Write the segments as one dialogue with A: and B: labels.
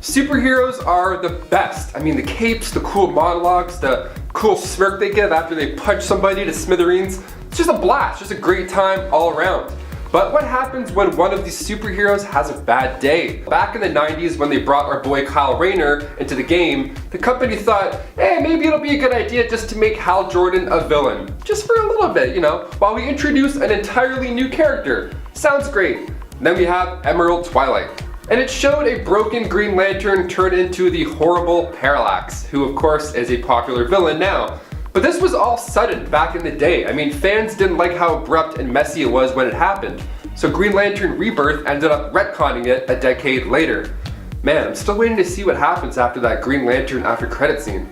A: Superheroes are the best. I mean, the capes, the cool monologues, the cool smirk they give after they punch somebody to smithereens. It's just a blast, just a great time all around. But what happens when one of these superheroes has a bad day? Back in the 90s when they brought our boy Kyle Rayner into the game, the company thought, hey, maybe it'll be a good idea just to make Hal Jordan a villain. Just for a little bit, you know, while we introduce an entirely new character. Sounds great. Then we have Emerald Twilight. And it showed a broken Green Lantern turn into the horrible Parallax, who of course is a popular villain now. But this was all sudden back in the day. I mean, fans didn't like how abrupt and messy it was when it happened. So Green Lantern Rebirth ended up retconning it a decade later. Man, I'm still waiting to see what happens after that Green Lantern after credit scene.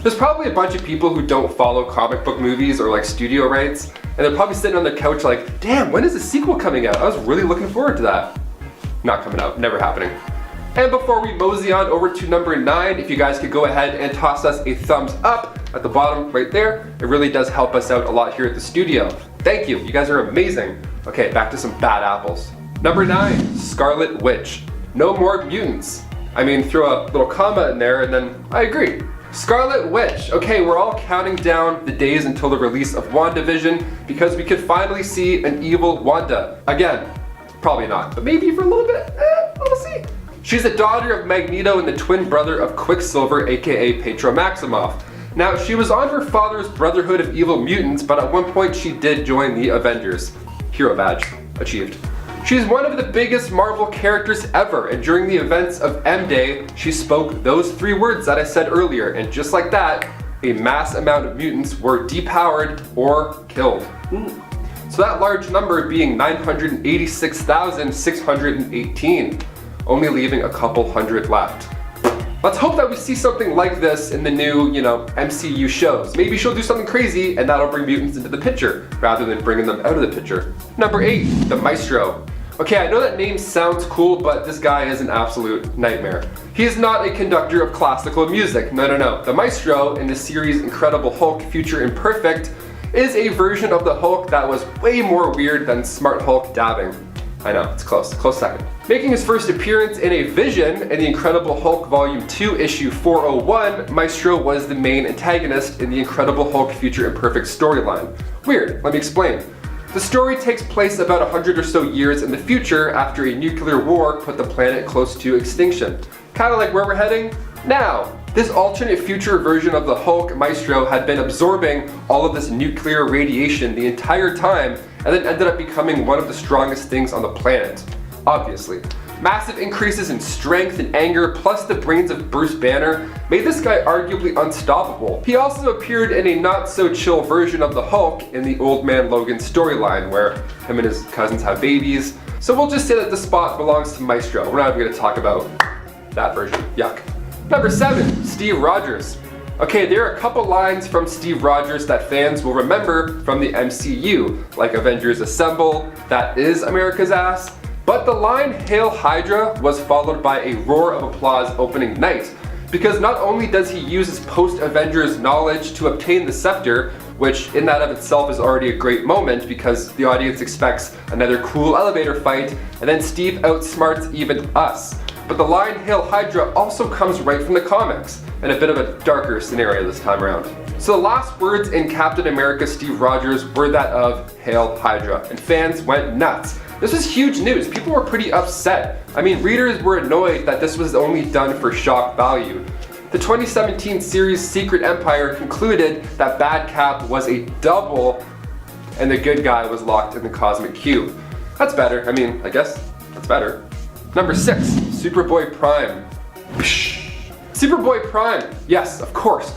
A: There's probably a bunch of people who don't follow comic book movies or like studio rights, and they're probably sitting on their couch like, damn, when is the sequel coming out? I was really looking forward to that. Not coming out, never happening. And before we mosey on over to number 9, if you guys could go ahead and toss us a thumbs up at the bottom right there, it really does help us out a lot here at the studio. Thank you, you guys are amazing. Okay, back to some bad apples. Number 9, Scarlet Witch. No more mutants. I mean, throw a little comma in there and then I agree. Scarlet Witch. Okay, we're all counting down the days until the release of WandaVision because we could finally see an evil Wanda. Again, probably not, but maybe for a little bit, we'll see. She's the daughter of Magneto and the twin brother of Quicksilver, aka Pietro Maximoff. Now, she was on her father's Brotherhood of Evil Mutants, but at one point she did join the Avengers. Hero badge, achieved. She's one of the biggest Marvel characters ever, and during the events of M-Day, she spoke those 3 words that I said earlier, and just like that, a mass amount of mutants were depowered or killed. So that large number being 986,618, only leaving a couple hundred left. Let's hope that we see something like this in the new, MCU shows. Maybe she'll do something crazy and that'll bring mutants into the picture, rather than bringing them out of the picture. Number 8, the Maestro. Okay, I know that name sounds cool, but this guy is an absolute nightmare. He is not a conductor of classical music, no. The Maestro in the series Incredible Hulk Future Imperfect is a version of the Hulk that was way more weird than Smart Hulk dabbing. I know, it's close second. Making his first appearance in a Vision in the Incredible Hulk Volume 2 issue 401, Maestro was the main antagonist in the Incredible Hulk Future Imperfect storyline. Weird, let me explain. The story takes place about 100 or so years in the future after a nuclear war put the planet close to extinction. Kinda like where we're heading now. This alternate future version of the Hulk Maestro had been absorbing all of this nuclear radiation the entire time and then ended up becoming one of the strongest things on the planet. Obviously. Massive increases in strength and anger plus the brains of Bruce Banner made this guy arguably unstoppable. He also appeared in a not so chill version of the Hulk in the Old Man Logan storyline where him and his cousins have babies. So we'll just say that the spot belongs to Maestro. We're not even going to talk about that version. Yuck. Number 7, Steve Rogers. Okay, there are a couple lines from Steve Rogers that fans will remember from the MCU, like Avengers Assemble, that is America's ass. But the line Hail Hydra was followed by a roar of applause opening night, because not only does he use his post-Avengers knowledge to obtain the scepter, which in that of itself is already a great moment because the audience expects another cool elevator fight, and then Steve outsmarts even us. But the line Hail Hydra also comes right from the comics, in a bit of a darker scenario this time around. So the last words in Captain America Steve Rogers were that of Hail Hydra, and fans went nuts. This was huge news. People were pretty upset. I mean, readers were annoyed that this was only done for shock value. The 2017 series Secret Empire concluded that Bad Cap was a double and the good guy was locked in the Cosmic Cube. That's better. I mean, I guess that's better. Number 6, Superboy Prime. Superboy Prime. Yes, of course.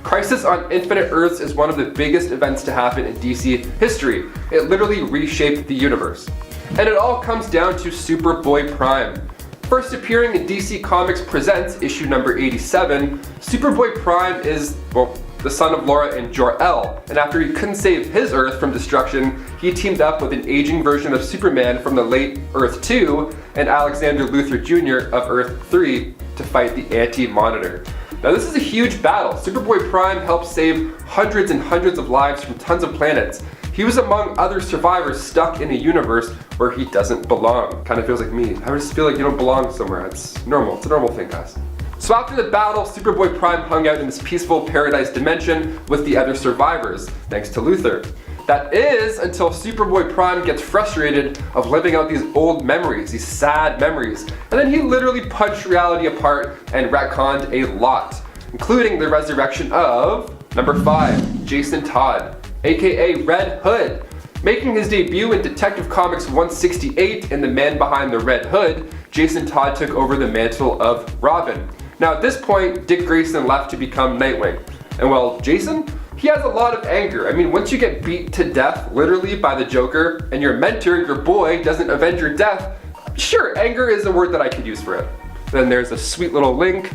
A: Crisis on Infinite Earths is one of the biggest events to happen in DC history. It literally reshaped the universe. And it all comes down to Superboy Prime. First appearing in DC Comics Presents issue number 87, Superboy Prime is, well, the son of Laura and Jor-El, and after he couldn't save his Earth from destruction, he teamed up with an aging version of Superman from the late Earth 2 and Alexander Luthor Jr. of Earth 3 to fight the Anti-Monitor. Now this is a huge battle. Superboy Prime helped save hundreds and hundreds of lives from tons of planets. He was among other survivors stuck in a universe where he doesn't belong. Kind of feels like me. I just feel like you don't belong somewhere. It's normal. It's a normal thing, guys. So after the battle, Superboy Prime hung out in this peaceful paradise dimension with the other survivors, thanks to Luthor. That is until Superboy Prime gets frustrated of living out these old memories, these sad memories, and then he literally punched reality apart and retconned a lot, including the resurrection of number 5, Jason Todd, aka Red Hood. Making his debut in Detective Comics 168 in The Man Behind the Red Hood, Jason Todd took over the mantle of Robin. Now at this point, Dick Grayson left to become Nightwing. And well, Jason? He has a lot of anger. I mean, once you get beat to death, literally, by the Joker, and your mentor, your boy, doesn't avenge your death, sure, anger is a word that I could use for it. Then there's a sweet little link.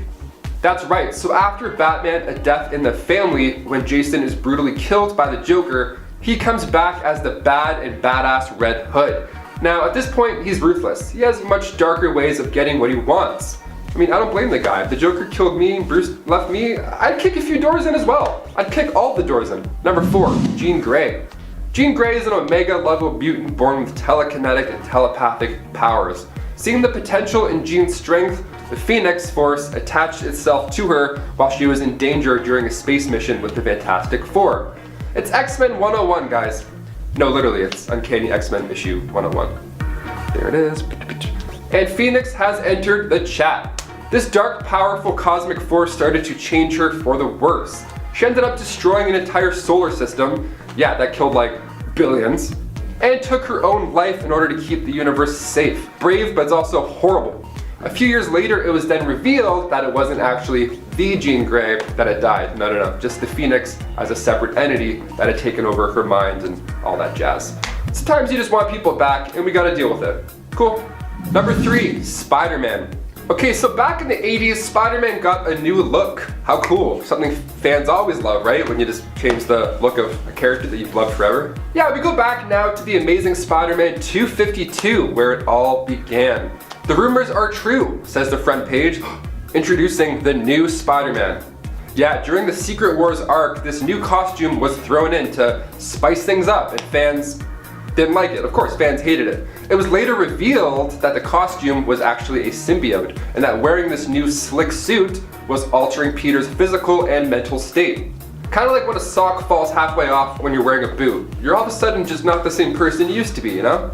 A: That's right, so after Batman, A Death in the Family, when Jason is brutally killed by the Joker, he comes back as the bad and badass Red Hood. Now, at this point, he's ruthless. He has much darker ways of getting what he wants. I mean, I don't blame the guy. If the Joker killed me, Bruce left me, I'd kick a few doors in as well. I'd kick all the doors in. Number 4, Jean Grey. Jean Grey is an Omega level mutant born with telekinetic and telepathic powers. Seeing the potential in Jean's strength, the Phoenix Force attached itself to her while she was in danger during a space mission with the Fantastic Four. It's X-Men 101, guys. No, literally, it's Uncanny X-Men issue 101. There it is. And Phoenix has entered the chat. This dark, powerful cosmic force started to change her for the worse. She ended up destroying an entire solar system, yeah, that killed like billions, and took her own life in order to keep the universe safe. Brave, but it's also horrible. A few years later, it was then revealed that it wasn't actually the Jean Grey that had died. No, just the Phoenix as a separate entity that had taken over her mind and all that jazz. Sometimes you just want people back, and we gotta deal with it. Cool. Number 3, Spider-Man. Okay, so back in the 80s, Spider-Man got a new look. How cool. Something fans always love, right? When you just change the look of a character that you've loved forever. Yeah, we go back now to the Amazing Spider-Man 252, where it all began. The rumors are true, says the front page, introducing the new Spider-Man. Yeah, during the Secret Wars arc, this new costume was thrown in to spice things up, and fans didn't like it. Of course, fans hated it. It was later revealed that the costume was actually a symbiote, and that wearing this new slick suit was altering Peter's physical and mental state. Kind of like when a sock falls halfway off when you're wearing a boot. You're all of a sudden just not the same person you used to be, you know?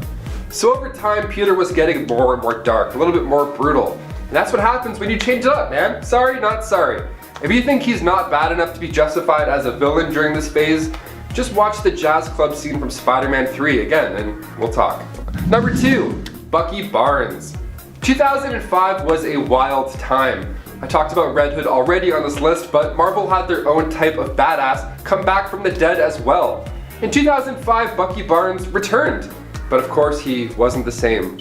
A: So over time, Peter was getting more and more dark, a little bit more brutal. And that's what happens when you change it up, man. Sorry, not sorry. If you think he's not bad enough to be justified as a villain during this phase, just watch the jazz club scene from Spider-Man 3 again, and we'll talk. Number 2, Bucky Barnes. 2005 was a wild time. I talked about Red Hood already on this list, but Marvel had their own type of badass come back from the dead as well. In 2005, Bucky Barnes returned, but of course he wasn't the same.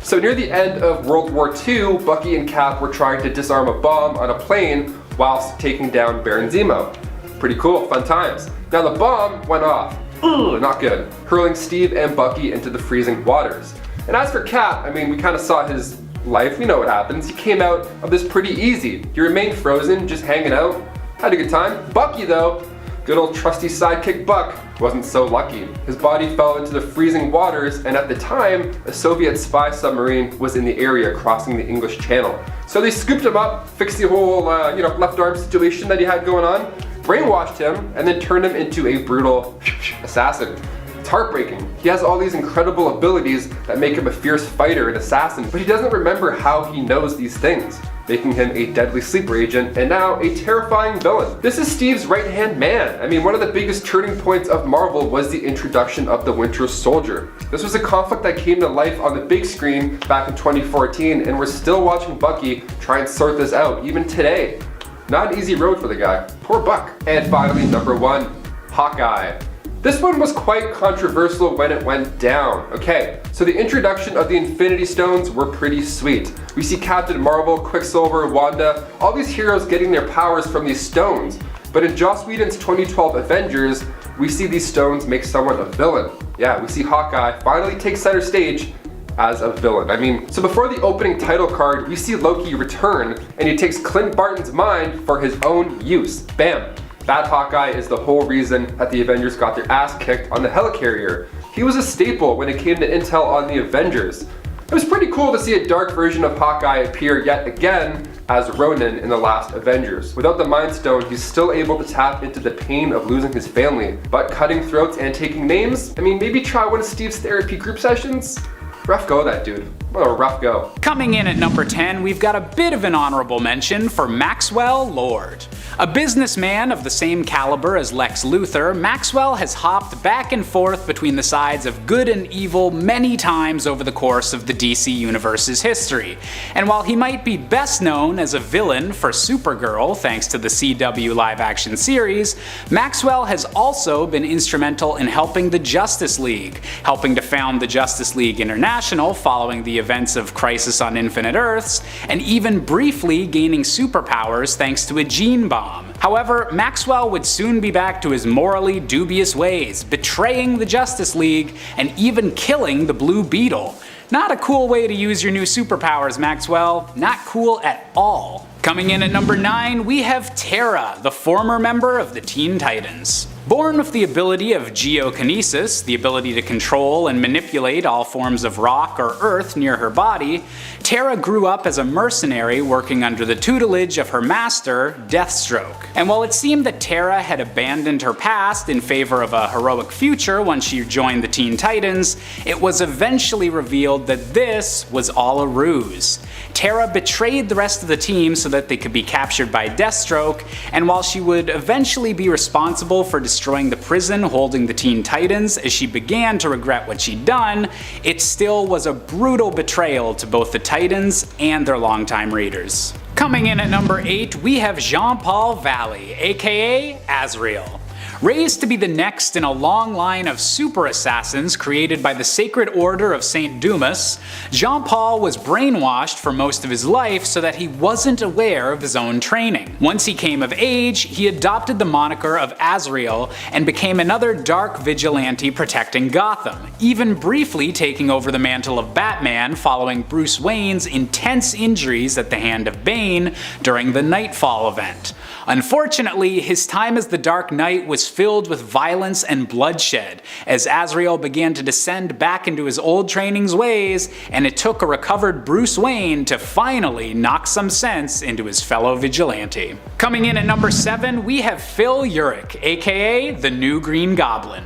A: So near the end of World War II, Bucky and Cap were trying to disarm a bomb on a plane whilst taking down Baron Zemo. Pretty cool, fun times. Now the bomb went off. Ooh, not good. Hurling Steve and Bucky into the freezing waters. And as for Cap, I mean, we kind of saw his life. We know what happens. He came out of this pretty easy. He remained frozen, just hanging out. Had a good time. Bucky though, good old trusty sidekick Buck, wasn't so lucky. His body fell into the freezing waters, and at the time, a Soviet spy submarine was in the area crossing the English Channel. So they scooped him up, fixed the whole left arm situation that he had going on, brainwashed him, and then turned him into a brutal assassin. It's heartbreaking. He has all these incredible abilities that make him a fierce fighter and assassin, but he doesn't remember how he knows these things, making him a deadly sleeper agent and now a terrifying villain. This is Steve's right-hand man. I mean, one of the biggest turning points of Marvel was the introduction of the Winter Soldier. This was a conflict that came to life on the big screen back in 2014, and we're still watching Bucky try and sort this out even today. Not an easy road for the guy. Poor Buck. And finally, number 1, Hawkeye. This one was quite controversial when it went down. Okay, so the introduction of the Infinity Stones were pretty sweet. We see Captain Marvel, Quicksilver, Wanda, all these heroes getting their powers from these stones. But in Joss Whedon's 2012 Avengers, we see these stones make someone a villain. Yeah, we see Hawkeye finally take center stage, as a villain. I mean, so before the opening title card, we see Loki return, and he takes Clint Barton's mind for his own use. Bam! That Hawkeye is the whole reason that the Avengers got their ass kicked on the helicarrier. He was a staple when it came to intel on the Avengers. It was pretty cool to see a dark version of Hawkeye appear yet again as Ronin in the last Avengers. Without the Mind Stone, he's still able to tap into the pain of losing his family. But cutting throats and taking names? I mean, maybe try one of Steve's therapy group sessions? Rough go, that dude. What a rough go.
B: Coming in at number 10, we've got a bit of an honorable mention for Maxwell Lord. A businessman of the same caliber as Lex Luthor, Maxwell has hopped back and forth between the sides of good and evil many times over the course of the DC Universe's history. And while he might be best known as a villain for Supergirl thanks to the CW live-action series, Maxwell has also been instrumental in helping the Justice League, helping to found the Justice League International following the events of Crisis on Infinite Earths, and even briefly gaining superpowers thanks to a gene bomb. However, Maxwell would soon be back to his morally dubious ways, betraying the Justice League and even killing the Blue Beetle. Not a cool way to use your new superpowers, Maxwell. Not cool at all. Coming in at number 9, we have Terra, the former member of the Teen Titans. Born with the ability of geokinesis, the ability to control and manipulate all forms of rock or earth near her body, Terra grew up as a mercenary working under the tutelage of her master, Deathstroke. And while it seemed that Terra had abandoned her past in favor of a heroic future once she joined the Teen Titans, it was eventually revealed that this was all a ruse. Terra betrayed the rest of the team so that they could be captured by Deathstroke, and while she would eventually be responsible for destroying the prison holding the Teen Titans as she began to regret what she'd done, it still was a brutal betrayal to both the Titans and their longtime readers. Coming in at number 8, we have Jean-Paul Valley, aka Azrael. Raised to be the next in a long line of super assassins created by the Sacred Order of St. Dumas, Jean-Paul was brainwashed for most of his life so that he wasn't aware of his own training. Once he came of age, he adopted the moniker of Azrael and became another dark vigilante protecting Gotham, even briefly taking over the mantle of Batman following Bruce Wayne's intense injuries at the hand of Bane during the Nightfall event. Unfortunately, his time as the Dark Knight was filled with violence and bloodshed, as Azrael began to descend back into his old training's ways, and it took a recovered Bruce Wayne to finally knock some sense into his fellow vigilante. Coming in at number 7, we have Phil Urich, aka the New Green Goblin.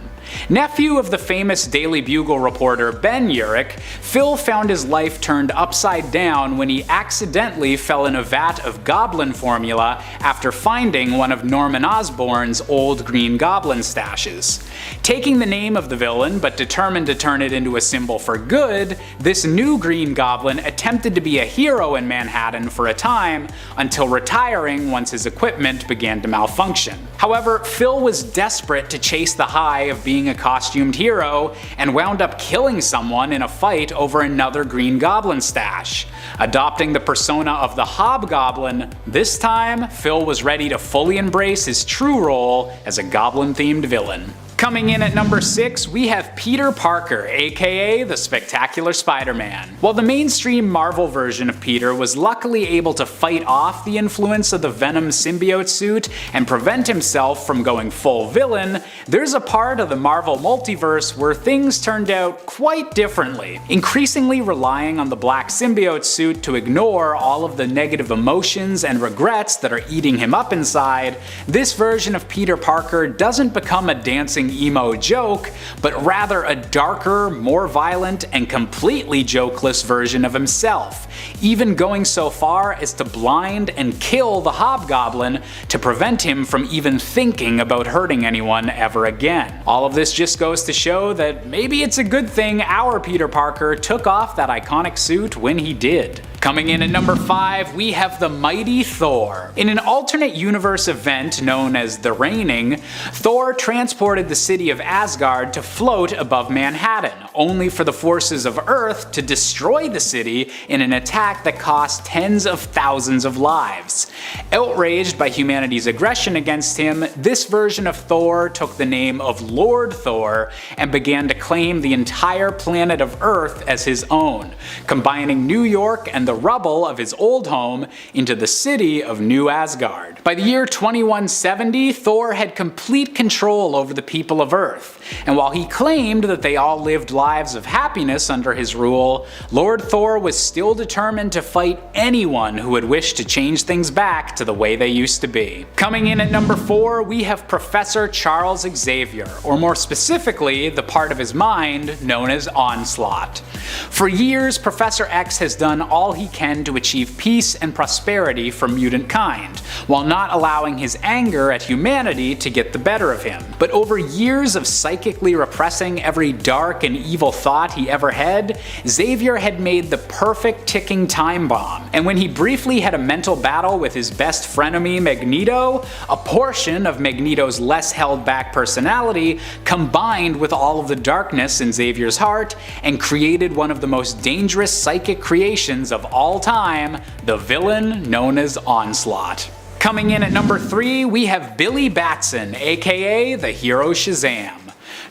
B: Nephew of the famous Daily Bugle reporter Ben Urich, Phil found his life turned upside down when he accidentally fell in a vat of goblin formula after finding one of Norman Osborn's old Green Goblin stashes. Taking the name of the villain, but determined to turn it into a symbol for good, this new Green Goblin attempted to be a hero in Manhattan for a time, until retiring once his equipment began to malfunction. However, Phil was desperate to chase the high of being a costumed hero, and wound up killing someone in a fight over another Green Goblin stash. Adopting the persona of the Hobgoblin, this time Phil was ready to fully embrace his true role as a goblin-themed villain. Coming in at number 6, we have Peter Parker, aka the Spectacular Spider-Man. While the mainstream Marvel version of Peter was luckily able to fight off the influence of the Venom symbiote suit and prevent himself from going full villain, there's a part of the Marvel multiverse where things turned out quite differently. Increasingly relying on the black symbiote suit to ignore all of the negative emotions and regrets that are eating him up inside, this version of Peter Parker doesn't become a dancing emo joke, but rather a darker, more violent, and completely jokeless version of himself, even going so far as to blind and kill the Hobgoblin to prevent him from even thinking about hurting anyone ever again. All of this just goes to show that maybe it's a good thing our Peter Parker took off that iconic suit when he did. Coming in at number 5, we have the mighty Thor. In an alternate universe event known as The Reigning, Thor transported the city of Asgard to float above Manhattan, only for the forces of Earth to destroy the city in an attack that cost tens of thousands of lives. Outraged by humanity's aggression against him, this version of Thor took the name of Lord Thor and began to claim the entire planet of Earth as his own, combining New York and the rubble of his old home into the city of New Asgard. By the year 2170, Thor had complete control over the people of Earth, and while he claimed that they all lived lives of happiness under his rule, Lord Thor was still determined to fight anyone who would wish to change things back to the way they used to be. Coming in at number 4, we have Professor Charles Xavier, or more specifically, the part of his mind known as Onslaught. For years, Professor X has done all he can to achieve peace and prosperity for mutant kind, while not allowing his anger at humanity to get the better of him. But over years of psychically repressing every dark and evil thought he ever had, Xavier had made the perfect ticking time bomb, and when he briefly had a mental battle with his best frenemy Magneto, a portion of Magneto's less held back personality combined with all of the darkness in Xavier's heart and created one of the most dangerous psychic creations of all time, the villain known as Onslaught. Coming in at number 3, we have Billy Batson, aka the hero Shazam.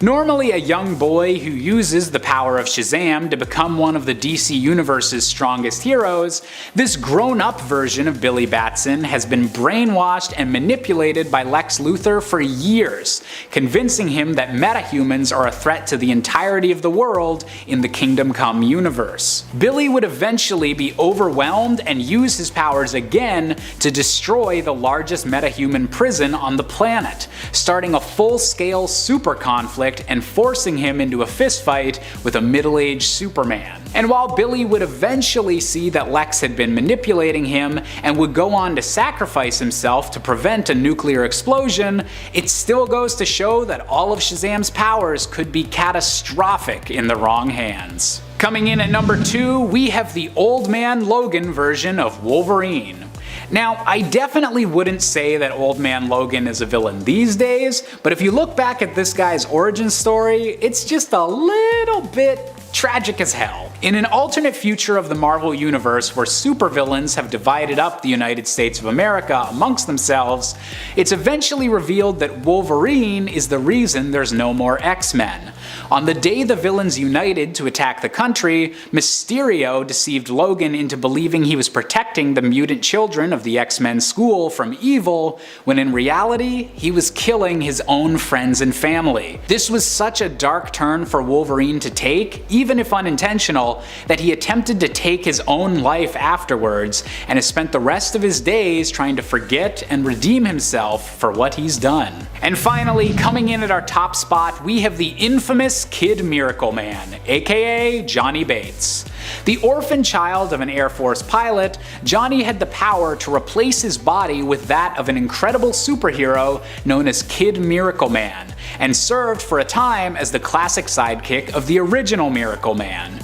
B: Normally a young boy who uses the power of Shazam to become one of the DC Universe's strongest heroes, this grown-up version of Billy Batson has been brainwashed and manipulated by Lex Luthor for years, convincing him that metahumans are a threat to the entirety of the world in the Kingdom Come universe. Billy would eventually be overwhelmed and use his powers again to destroy the largest metahuman prison on the planet, starting a full-scale super conflict and forcing him into a fistfight with a middle-aged Superman. And while Billy would eventually see that Lex had been manipulating him and would go on to sacrifice himself to prevent a nuclear explosion, it still goes to show that all of Shazam's powers could be catastrophic in the wrong hands. Coming in at number 2, we have the Old Man Logan version of Wolverine. Now, I definitely wouldn't say that Old Man Logan is a villain these days, but if you look back at this guy's origin story, it's just a little bit tragic as hell. In an alternate future of the Marvel Universe where supervillains have divided up the United States of America amongst themselves, it's eventually revealed that Wolverine is the reason there's no more X-Men. On the day the villains united to attack the country, Mysterio deceived Logan into believing he was protecting the mutant children of the X-Men school from evil, when in reality, he was killing his own friends and family. This was such a dark turn for Wolverine to take, even if unintentional, that he attempted to take his own life afterwards, and has spent the rest of his days trying to forget and redeem himself for what he's done. And finally, coming in at our top spot, we have the infamous Kid Miracle Man, aka Johnny Bates. The orphan child of an Air Force pilot, Johnny had the power to replace his body with that of an incredible superhero known as Kid Miracle Man, and served for a time as the classic sidekick of the original Miracle Man.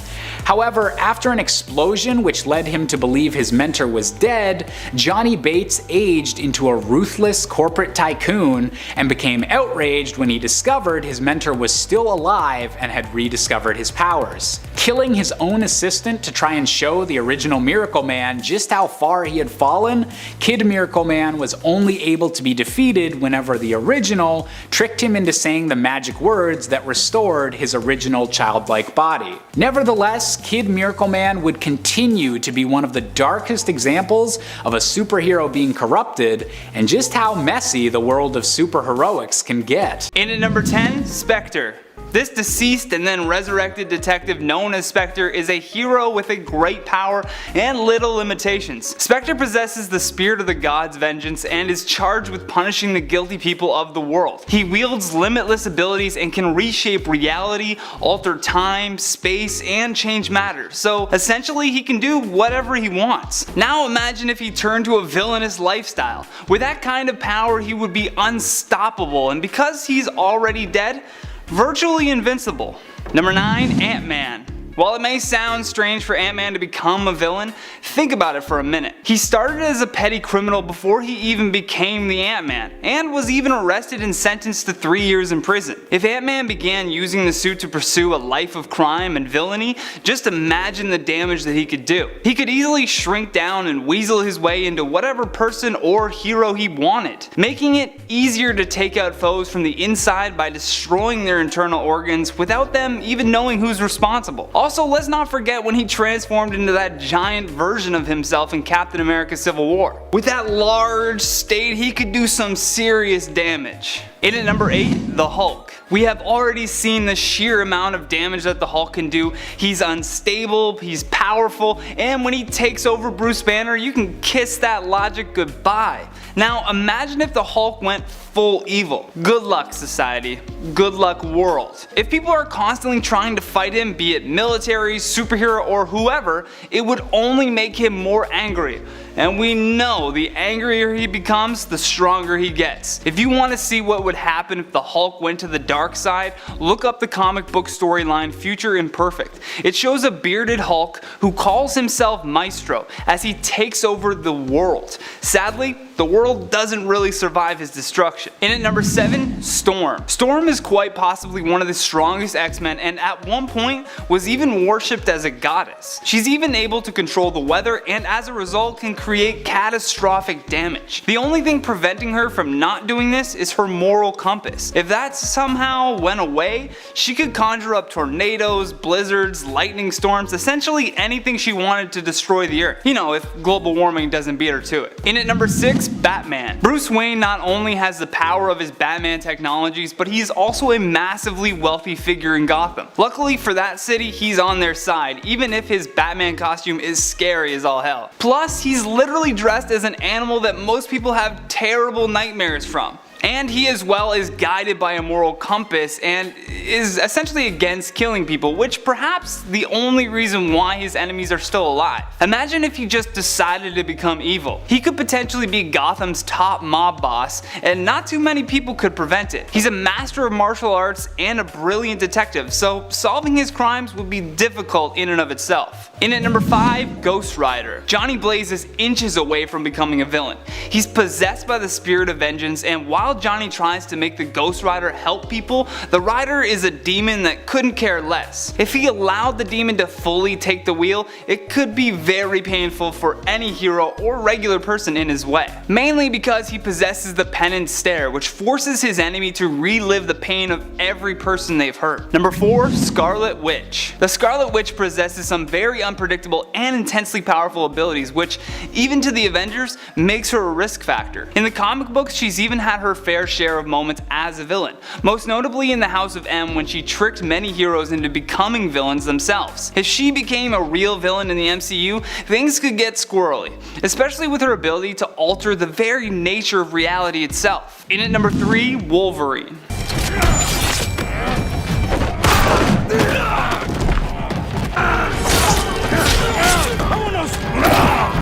B: However, after an explosion which led him to believe his mentor was dead, Johnny Bates aged into a ruthless corporate tycoon and became outraged when he discovered his mentor was still alive and had rediscovered his powers. Killing his own assistant to try and show the original Miracle Man just how far he had fallen, Kid Miracle Man was only able to be defeated whenever the original tricked him into saying the magic words that restored his original childlike body. Nevertheless, Kid Miracle Man would continue to be one of the darkest examples of a superhero being corrupted, and just how messy the world of superheroics can get.
C: In at number 10, Spectre. This deceased and then resurrected detective known as Spectre is a hero with a great power and little limitations. Spectre possesses the spirit of the god's vengeance and is charged with punishing the guilty people of the world. He wields limitless abilities and can reshape reality, alter time, space, and change matter. So essentially he can do whatever he wants. Now imagine if he turned to a villainous lifestyle. With that kind of power he would be unstoppable, and because he's already dead, virtually invincible. Number 9, Ant-Man. While it may sound strange for Ant-Man to become a villain, think about it for a minute. He started as a petty criminal before he even became the Ant-Man, and was even arrested and sentenced to 3 years in prison. If Ant-Man began using the suit to pursue a life of crime and villainy, just imagine the damage that he could do. He could easily shrink down and weasel his way into whatever person or hero he wanted, making it easier to take out foes from the inside by destroying their internal organs without them even knowing who's responsible. Also, let's not forget when he transformed into that giant version of himself in Captain America Civil War. With that large state, he could do some serious damage. In at number 8, the Hulk. We have already seen the sheer amount of damage that the Hulk can do. He's unstable, he's powerful, and when he takes over Bruce Banner, you can kiss that logic goodbye. Now imagine if the Hulk went full evil. Good luck, society. Good luck, world. If people are constantly trying to fight him, be it military, superhero, or whoever, it would only make him more angry. And we know the angrier he becomes, the stronger he gets. If you want to see what would happen if the Hulk went to the dark side, look up the comic book storyline Future Imperfect. It shows a bearded Hulk who calls himself Maestro as he takes over the world. Sadly, the world doesn't really survive his destruction. In at number 7, Storm. Storm is quite possibly one of the strongest X-Men, and at one point was even worshipped as a goddess. She's even able to control the weather, and as a result can create catastrophic damage. The only thing preventing her from not doing this is her moral compass. If that somehow went away, she could conjure up tornadoes, blizzards, lightning storms, essentially anything she wanted to destroy the earth. You know, if global warming doesn't beat her to it. In at number 6, Batman. Bruce Wayne not only has the power of his Batman technologies, but he's also a massively wealthy figure in Gotham. Luckily for that city, he's on their side, even if his Batman costume is scary as all hell. Plus, he's literally dressed as an animal that most people have terrible nightmares from. And he as well is guided by a moral compass and is essentially against killing people, which perhaps the only reason why his enemies are still alive. Imagine if he just decided to become evil. He could potentially be Gotham's top mob boss, and not too many people could prevent it. He's a master of martial arts and a brilliant detective, so solving his crimes would be difficult in and of itself. In at number 5, Ghost Rider. Johnny Blaze is inches away from becoming a villain. He's possessed by the spirit of vengeance, and while Johnny tries to make the Ghost Rider help people, the Rider is a demon that couldn't care less. If he allowed the demon to fully take the wheel, it could be very painful for any hero or regular person in his way. Mainly because he possesses the penance stare, which forces his enemy to relive the pain of every person they've hurt. Number 4, Scarlet Witch. The Scarlet Witch possesses some very unpredictable and intensely powerful abilities, which, even to the Avengers, makes her a risk factor. In the comic books, she's even had her fair share of moments as a villain, most notably in the House of M when she tricked many heroes into becoming villains themselves. If she became a real villain in the MCU, things could get squirrely, especially with her ability to alter the very nature of reality itself. In at number 3, Wolverine.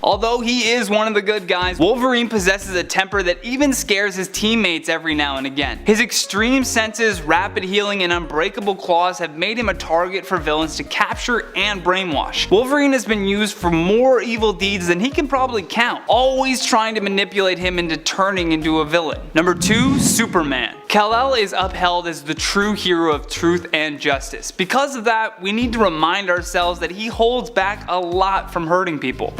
C: Although he is one of the good guys, Wolverine possesses a temper that even scares his teammates every now and again. His extreme senses, rapid healing, and unbreakable claws have made him a target for villains to capture and brainwash. Wolverine has been used for more evil deeds than he can probably count, always trying to manipulate him into turning into a villain. Number 2, Superman. Kal-El is upheld as the true hero of truth and justice. Because of that, we need to remind ourselves that he holds back a lot from hurting people.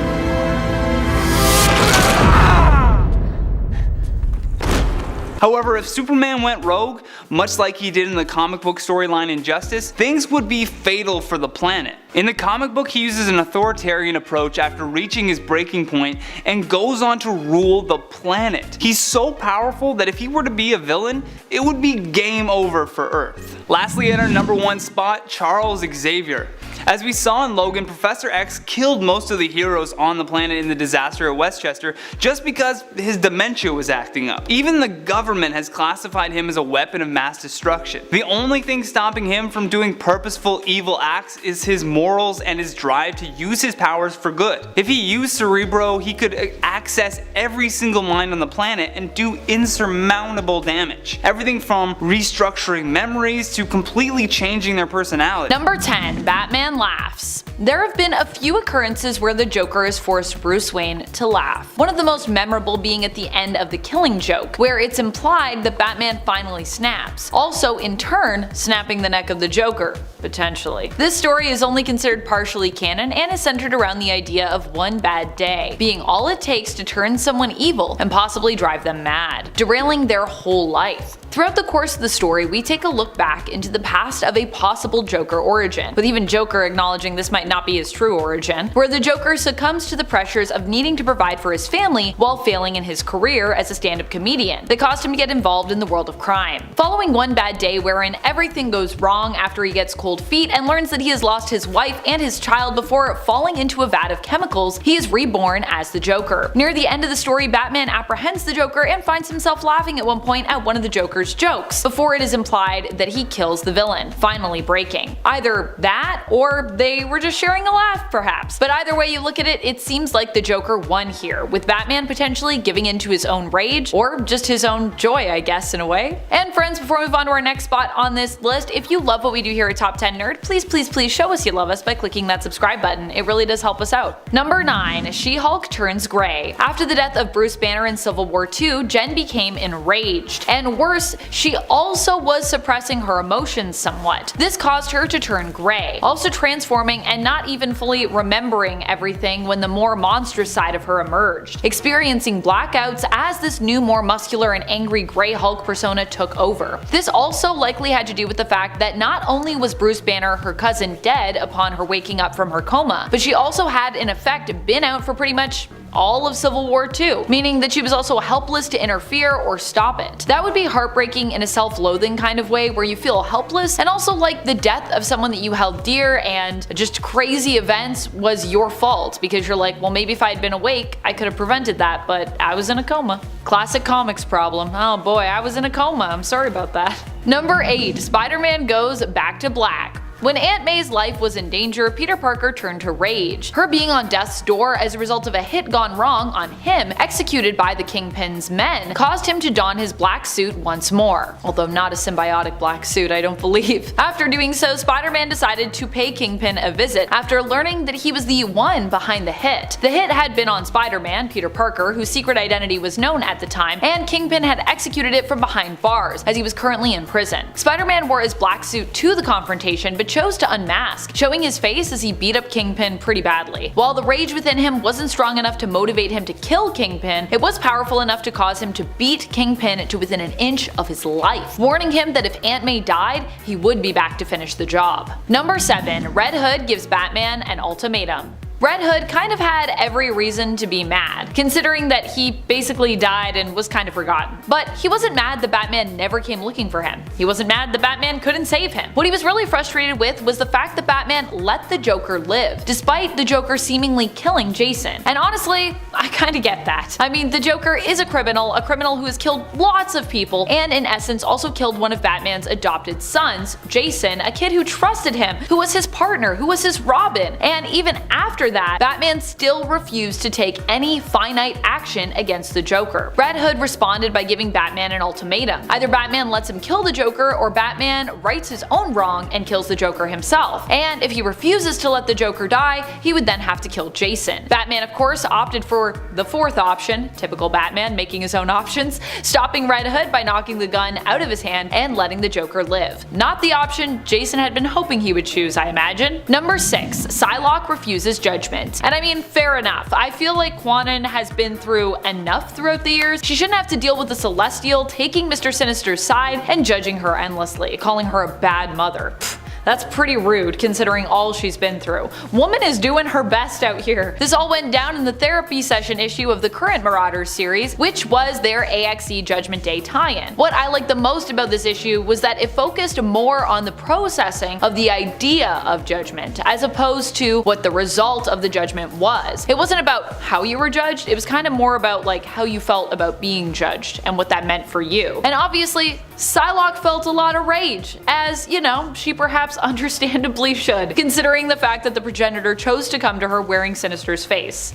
C: However, if Superman went rogue, much like he did in the comic book storyline Injustice, things would be fatal for the planet. In the comic book, he uses an authoritarian approach after reaching his breaking point and goes on to rule the planet. He's so powerful that if he were to be a villain, it would be game over for Earth. Lastly, at our number 1 spot, Charles Xavier. As we saw in Logan, Professor X killed most of the heroes on the planet in the disaster at Westchester just because his dementia was acting up. Even the government has classified him as a weapon of mass destruction. The only thing stopping him from doing purposeful evil acts is his morals and his drive to use his powers for good. If he used Cerebro, he could access every single mind on the planet and do insurmountable damage. Everything from restructuring memories to completely changing their personality.
D: Number 10, Batman laughs. There have been a few occurrences where the Joker has forced Bruce Wayne to laugh. One of the most memorable being at the end of The Killing Joke, where it's implied that Batman finally snaps, also in turn snapping the neck of the Joker, potentially. This story is only considered partially canon and is centered around the idea of one bad day being all it takes to turn someone evil and possibly drive them mad, derailing their whole life. Throughout the course of the story, we take a look back into the past of a possible Joker origin, with even Joker acknowledging this might not be his true origin, where the Joker succumbs to the pressures of needing to provide for his family while failing in his career as a stand-up comedian that caused him to get involved in the world of crime. Following one bad day wherein everything goes wrong after he gets cold feet and learns that he has lost his wife and his child before falling into a vat of chemicals, he is reborn as the Joker. Near the end of the story, Batman apprehends the Joker and finds himself laughing at one point at one of the Joker's jokes, before it is implied that he kills the villain, finally breaking. Either that, or they were just sharing a laugh perhaps. But either way you look at it, it seems like the Joker won here, with Batman potentially giving into his own rage, or just his own joy I guess in a way. And friends, before we move on to our next spot on this list, if you love what we do here at Top 10 Nerd, please show us you love us by clicking that subscribe button. It really does help us out. Number 9. She-Hulk turns gray. After the death of Bruce Banner in Civil War II, Jen became enraged, and worse, she also was suppressing her emotions somewhat. This caused her to turn gray, also transforming and not even fully remembering everything when the more monstrous side of her emerged, experiencing blackouts as this new more muscular and angry Grey Hulk persona took over. This also likely had to do with the fact that not only was Bruce Banner, her cousin, dead upon her waking up from her coma, but she also had in effect been out for pretty much all of Civil War II, meaning that she was also helpless to interfere or stop it. That would be heartbreaking in a self-loathing kind of way where you feel helpless, and also like the death of someone that you held dear and just crazy events was your fault because you're like, well, maybe if I had been awake I could have prevented that, but I was in a coma. Classic comics problem. Oh boy, I was in a coma, I'm sorry about that. Number 8. Spider-Man goes back to black. When Aunt May's life was in danger, Peter Parker turned to rage. Her being on death's door as a result of a hit gone wrong on him, executed by the Kingpin's men, caused him to don his black suit once more. Although not a symbiotic black suit, I don't believe. After doing so, Spider-Man decided to pay Kingpin a visit after learning that he was the one behind the hit. The hit had been on Spider-Man, Peter Parker, whose secret identity was known at the time, and Kingpin had executed it from behind bars, as he was currently in prison. Spider-Man wore his black suit to the confrontation, but chose to unmask, showing his face as he beat up Kingpin pretty badly. While the rage within him wasn't strong enough to motivate him to kill Kingpin, it was powerful enough to cause him to beat Kingpin to within an inch of his life, warning him that if Aunt May died, he would be back to finish the job. Number 7. Red Hood gives Batman an ultimatum. Red Hood kind of had every reason to be mad, considering that he basically died and was kind of forgotten. But he wasn't mad that Batman never came looking for him. He wasn't mad that Batman couldn't save him. What he was really frustrated with was the fact that Batman let the Joker live, despite the Joker seemingly killing Jason. And honestly, I kinda get that. I mean, the Joker is a criminal who has killed lots of people, and in essence also killed one of Batman's adopted sons, Jason, a kid who trusted him, who was his partner, who was his Robin. And even after that, Batman still refused to take any finite action against the Joker. Red Hood responded by giving Batman an ultimatum. Either Batman lets him kill the Joker, or Batman rights his own wrong and kills the Joker himself. And if he refuses to let the Joker die, he would then have to kill Jason. Batman, of course, opted for the fourth option, typical Batman making his own options, stopping Red Hood by knocking the gun out of his hand and letting the Joker live. Not the option Jason had been hoping he would choose, I imagine. Number 6. Psylocke refuses judgment. And I mean, fair enough. I feel like Kwannon has been through enough throughout the years. She shouldn't have to deal with the Celestial taking Mr. Sinister's side and judging her endlessly, calling her a bad mother. That's pretty rude considering all she's been through. Woman is doing her best out here. This all went down in the therapy session issue of the current Marauders series, which was their AXE Judgment Day tie-in. What I liked the most about this issue was that it focused more on the processing of the idea of judgment, as opposed to what the result of the judgment was. It wasn't about how you were judged, it was kind of more about like how you felt about being judged and what that meant for you. And obviously, Psylocke felt a lot of rage, as, you know, she perhaps understandably should, considering the fact that the progenitor chose to come to her wearing Sinister's face.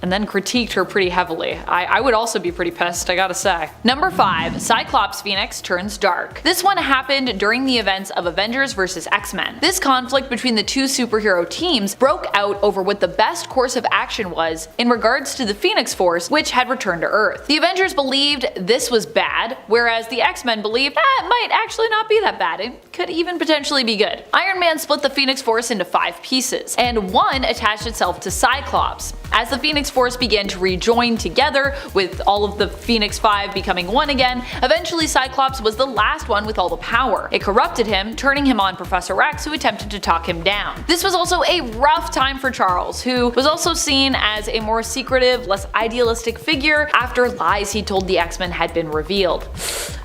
D: and then critiqued her pretty heavily. I would also be pretty pissed, I gotta say. Number 5. Cyclops Phoenix turns dark. This one happened during the events of Avengers vs. X-Men. This conflict between the two superhero teams broke out over what the best course of action was in regards to the Phoenix Force, which had returned to Earth. The Avengers believed this was bad, whereas the X-Men believed it might actually not be that bad. It could even potentially be good. Iron Man split the Phoenix Force into 5 pieces, and one attached itself to Cyclops. As the Phoenix Force began to rejoin together, with all of the Phoenix 5 becoming one again, eventually Cyclops was the last one with all the power. It corrupted him, turning him on Professor X, who attempted to talk him down. This was also a rough time for Charles, who was also seen as a more secretive, less idealistic figure after lies he told the X-Men had been revealed.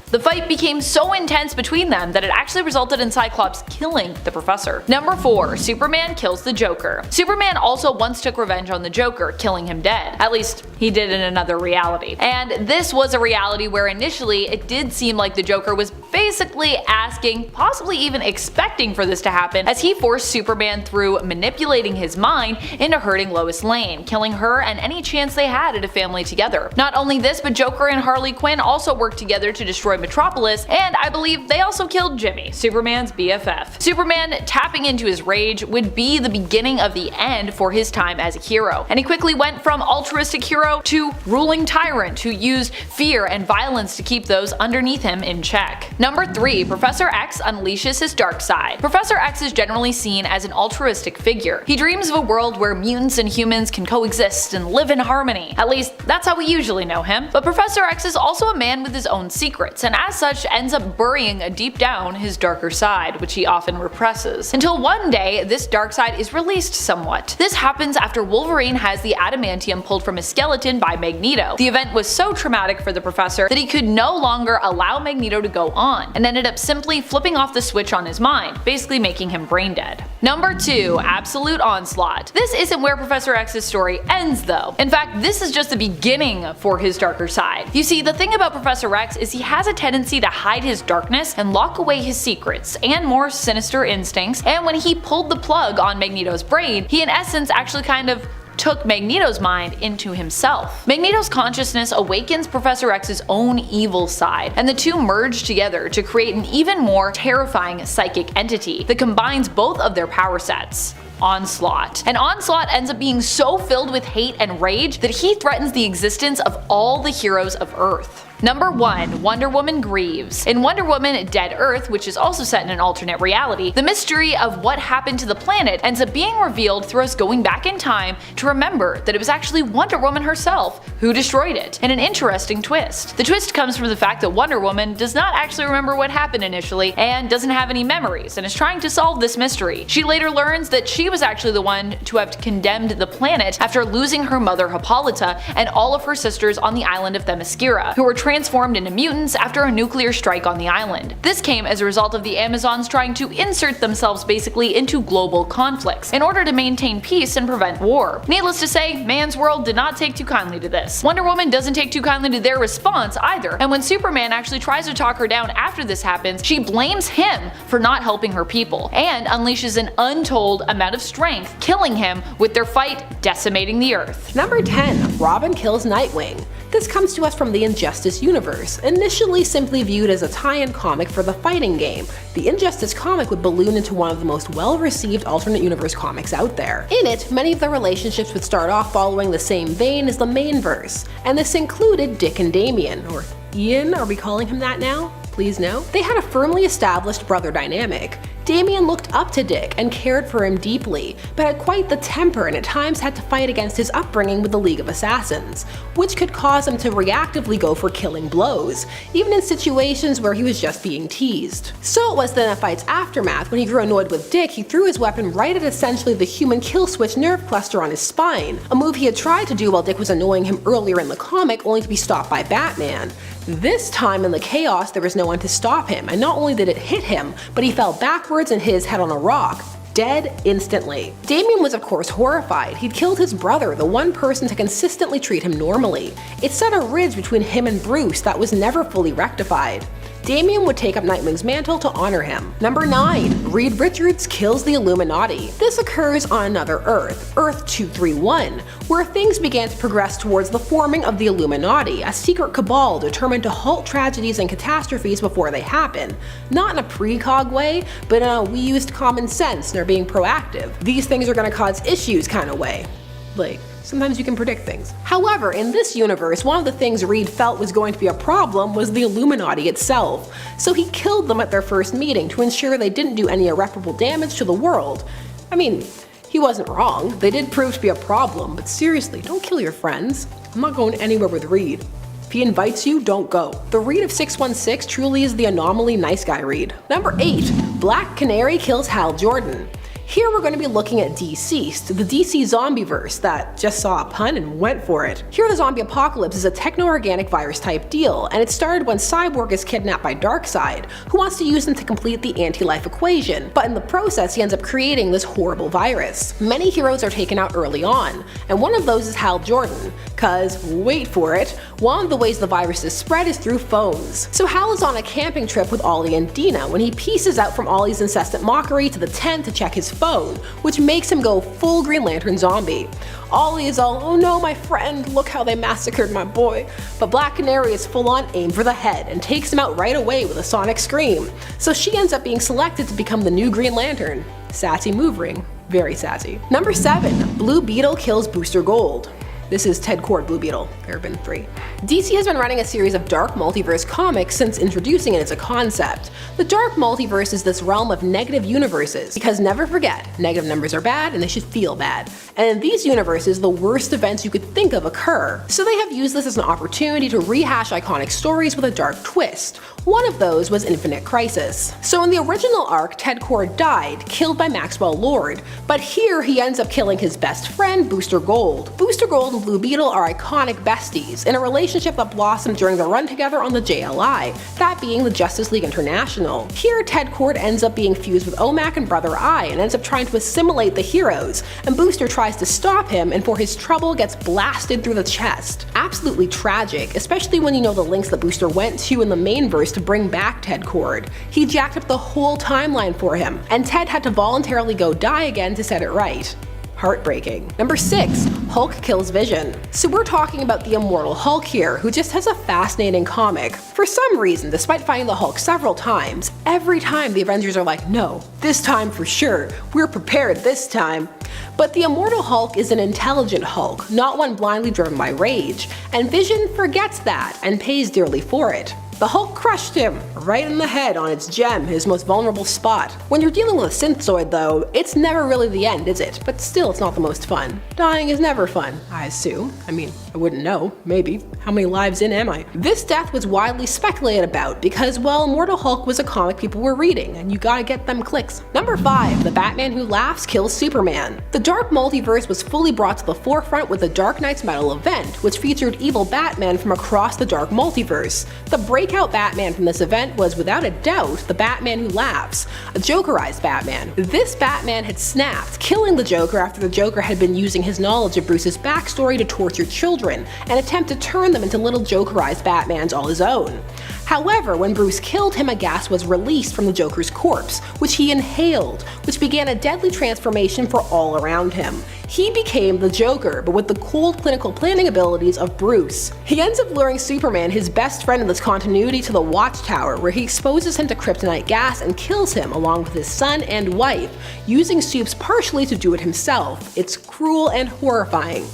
D: The fight became so intense between them that it actually resulted in Cyclops killing the Professor. Number 4. Superman kills the Joker. Superman also once took revenge on the Joker, killing him dead. At least, he did in another reality. And this was a reality where initially it did seem like the Joker was basically asking, possibly even expecting for this to happen, as he forced Superman through manipulating his mind into hurting Lois Lane, killing her and any chance they had at a family together. Not only this, but Joker and Harley Quinn also worked together to destroy Metropolis, and I believe they also killed Jimmy, Superman's BFF. Superman tapping into his rage would be the beginning of the end for his time as a hero, and he quickly went from altruistic hero to ruling tyrant who used fear and violence to keep those underneath him in check. Number 3. Professor X unleashes his dark side. Professor X is generally seen as an altruistic figure. He dreams of a world where mutants and humans can coexist and live in harmony. At least, that's how we usually know him. But Professor X is also a man with his own secrets, and as such ends up burying deep down his darker side, which he often represses. Until one day, this dark side is released somewhat. This happens after Wolverine has the adamantium pulled from his skeleton by Magneto. The event was so traumatic for the Professor that he could no longer allow Magneto to go on, and ended up simply flipping off the switch on his mind, basically making him brain dead. Number 2. Absolute Onslaught. This isn't where Professor X's story ends though. In fact, this is just the beginning for his darker side. You see, the thing about Professor X is he has a tendency to hide his darkness and lock away his secrets and more sinister instincts, and when he pulled the plug on Magneto's brain, he in essence actually kind of took Magneto's mind into himself. Magneto's consciousness awakens Professor X's own evil side, and the two merge together to create an even more terrifying psychic entity that combines both of their power sets. Onslaught. And Onslaught ends up being so filled with hate and rage that he threatens the existence of all the heroes of Earth. Number 1. Wonder Woman grieves. In Wonder Woman Dead Earth, which is also set in an alternate reality, the mystery of what happened to the planet ends up being revealed through us going back in time to remember that it was actually Wonder Woman herself who destroyed it, in an interesting twist. The twist comes from the fact that Wonder Woman does not actually remember what happened initially and doesn't have any memories and is trying to solve this mystery. She later learns that she was actually the one to have condemned the planet after losing her mother Hippolyta and all of her sisters on the island of Themyscira, who were transformed into mutants after a nuclear strike on the island. This came as a result of the Amazons trying to insert themselves basically into global conflicts in order to maintain peace and prevent war. Needless to say, man's world did not take too kindly to this. Wonder Woman doesn't take too kindly to their response either, and when Superman actually tries to talk her down after this happens, she blames him for not helping her people, and unleashes an untold amount of strength, killing him with their fight decimating the Earth.
E: Number 10. Robin kills Nightwing. This comes to us from the Injustice universe, initially simply viewed as a tie-in comic for the fighting game. The Injustice comic would balloon into one of the most well-received alternate universe comics out there. In it, many of the relationships would start off following the same vein as the main verse, and this included Dick and Damian, or Ian, are we calling him that now? Please no. They had a firmly established brother dynamic. Damian looked up to Dick and cared for him deeply, but had quite the temper and at times had to fight against his upbringing with the League of Assassins, which could cause him to reactively go for killing blows, even in situations where he was just being teased. So it was then at fight's aftermath, when he grew annoyed with Dick, he threw his weapon right at essentially the human kill switch nerve cluster on his spine, a move he had tried to do while Dick was annoying him earlier in the comic, only to be stopped by Batman. This time in the chaos there was no one to stop him, and not only did it hit him, but he fell backwards and hit his head on a rock, dead instantly. Damian was of course horrified. He'd killed his brother, the one person to consistently treat him normally. It set a ridge between him and Bruce that was never fully rectified. Damian would take up Nightwing's mantle to honor him. Number 9. Reed Richards kills the Illuminati. This occurs on another Earth, Earth 231, where things began to progress towards the forming of the Illuminati, a secret cabal determined to halt tragedies and catastrophes before they happen. Not in a precog way, but in a we used common sense and are being proactive. These things are going to cause issues kind of way. Like, sometimes you can predict things. However, in this universe, one of the things Reed felt was going to be a problem was the Illuminati itself. So he killed them at their first meeting to ensure they didn't do any irreparable damage to the world. I mean, he wasn't wrong. They did prove to be a problem, but seriously, don't kill your friends. I'm not going anywhere with Reed. If he invites you, don't go. The Reed of 616 truly is the anomaly nice guy Reed. Number 8. Black Canary kills Hal Jordan. Here we're going to be looking at Deceased, the DC zombieverse that just saw a pun and went for it. Here the zombie apocalypse is a techno-organic virus type deal, and it started when Cyborg is kidnapped by Darkseid, who wants to use him to complete the anti-life equation, but in the process he ends up creating this horrible virus. Many heroes are taken out early on, and one of those is Hal Jordan, cause, wait for it, one of the ways the virus is spread is through phones. So Hal is on a camping trip with Ollie and Dina when he pieces out from Ollie's incessant mockery to the tent to check his phone, which makes him go full Green Lantern zombie. Ollie is all, oh no my friend, look how they massacred my boy. But Black Canary is full on aim for the head and takes him out right away with a sonic scream. So she ends up being selected to become the new Green Lantern. Sassy move ring. Very sassy. Number 7. Blue Beetle kills Booster Gold. This is Ted Kord Blue Beetle. There have been 3. DC has been running a series of dark multiverse comics since introducing it as a concept. The dark multiverse is this realm of negative universes, because never forget, negative numbers are bad and they should feel bad. And in these universes, the worst events you could think of occur. So they have used this as an opportunity to rehash iconic stories with a dark twist. One of those was Infinite Crisis. So in the original arc, Ted Kord died, killed by Maxwell Lord, but here he ends up killing his best friend, Booster Gold. Booster Gold and Blue Beetle are iconic besties, in a relationship that blossomed during their run together on the JLI, that being the Justice League International. Here, Ted Kord ends up being fused with OMAC and Brother Eye and ends up trying to assimilate the heroes, and Booster tries to stop him and for his trouble gets blasted through the chest. Absolutely tragic, especially when you know the lengths that Booster went to in the main verse to bring back Ted Kord. He jacked up the whole timeline for him, and Ted had to voluntarily go die again to set it right. Heartbreaking. Number 6. Hulk kills Vision. So we're talking about the immortal Hulk here, who just has a fascinating comic. For some reason, despite fighting the Hulk several times, every time the Avengers are like, no, this time for sure, we're prepared this time. But the immortal Hulk is an intelligent Hulk, not one blindly driven by rage, and Vision forgets that and pays dearly for it. The Hulk crushed him, right in the head on its gem, his most vulnerable spot. When you're dealing with a synthzoid though, it's never really the end, is it? But still, it's not the most fun. Dying is never fun, I assume. I mean, I wouldn't know, maybe. How many lives in am I? This death was widely speculated about because, well, Immortal Hulk was a comic people were reading, and you gotta get them clicks. Number 5. The Batman Who Laughs kills Superman. The Dark Multiverse was fully brought to the forefront with the Dark Knight's Metal event, which featured evil Batman from across the Dark Multiverse. The breakout Batman from this event was, without a doubt, the Batman Who Laughs, a Jokerized Batman. This Batman had snapped, killing the Joker after the Joker had been using his knowledge of Bruce's backstory to torture children and attempt to turn them into little Jokerized Batmans all his own. However, when Bruce killed him, a gas was released from the Joker's corpse, which he inhaled, which began a deadly transformation for all around him. He became the Joker, but with the cold clinical planning abilities of Bruce. He ends up luring Superman, his best friend in this continuity, to the Watchtower, where he exposes him to kryptonite gas and kills him along with his son and wife, using Supes partially to do it himself. It's cruel and horrifying.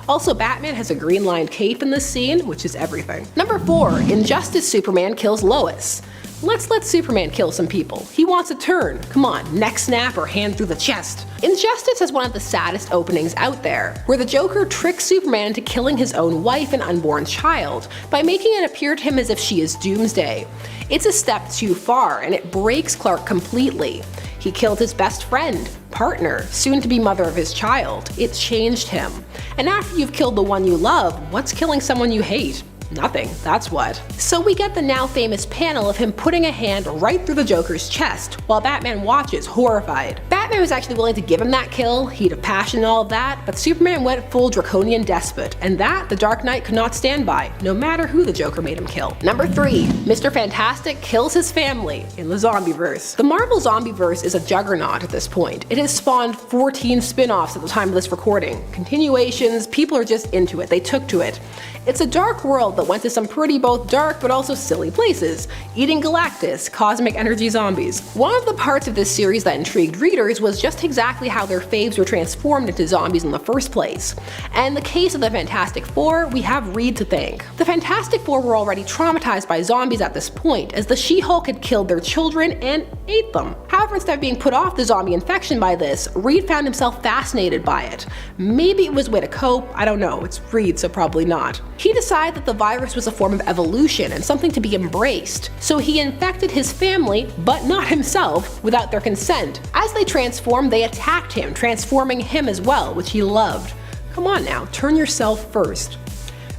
E: Also, Batman has a green-lined cape in this scene, which is everything. Number 4. Injustice Superman kills Lois. Let's let Superman kill some people. He wants a turn. Come on, neck snap or hand through the chest. Injustice has one of the saddest openings out there, where the Joker tricks Superman into killing his own wife and unborn child by making it appear to him as if she is Doomsday. It's a step too far, and it breaks Clark completely. He killed his best friend, partner, soon to be mother of his child. It changed him. And after you've killed the one you love, what's killing someone you hate? Nothing, that's what. So we get the now famous panel of him putting a hand right through the Joker's chest, while Batman watches, horrified. Batman was actually willing to give him that kill, heat of passion and all of that, but Superman went full draconian despot, and that the Dark Knight could not stand by, no matter who the Joker made him kill. Number 3. Mr. Fantastic kills his family in the Zombieverse. The Marvel Zombieverse is a juggernaut at this point. It has spawned 14 spin-offs at the time of this recording. Continuations, people are just into it, they took to it. It's a dark world that went to some pretty both dark but also silly places, eating Galactus, cosmic energy zombies. One of the parts of this series that intrigued readers was just exactly how their faves were transformed into zombies in the first place. And in the case of the Fantastic Four, we have Reed to thank. The Fantastic Four were already traumatized by zombies at this point, as the She-Hulk had killed their children and ate them. However, instead of being put off the zombie infection by this, Reed found himself fascinated by it. Maybe it was a way to cope, I don't know, it's Reed so probably not. He decided that the virus was a form of evolution and something to be embraced, so he infected his family, but not himself, without their consent. As they transformed, they attacked him, transforming him as well, which he loved. Come on now, turn yourself first.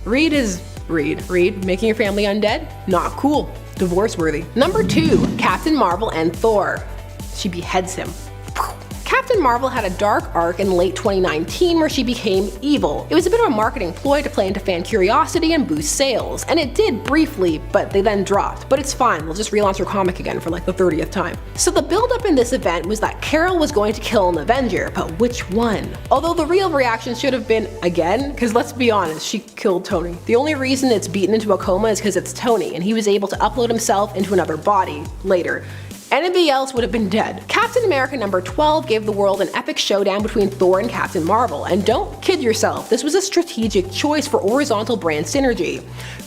E: Reed is Reed. Reed, making your family undead? Not cool. Divorce worthy. Number 2, Captain Marvel and Thor. She beheads him. Captain Marvel had a dark arc in late 2019 where she became evil. It was a bit of a marketing ploy to play into fan curiosity and boost sales, and it did briefly, but they then dropped. But it's fine, we'll just relaunch her comic again for like the 30th time. So the build-up in this event was that Carol was going to kill an Avenger, but which one? Although the real reaction should have been, again, because let's be honest, she killed Tony. The only reason it's beaten into a coma is because it's Tony, and he was able to upload himself into another body later. Anybody else would have been dead. Captain America number 12 gave the world an epic showdown between Thor and Captain Marvel, and don't kid yourself, this was a strategic choice for horizontal brand synergy.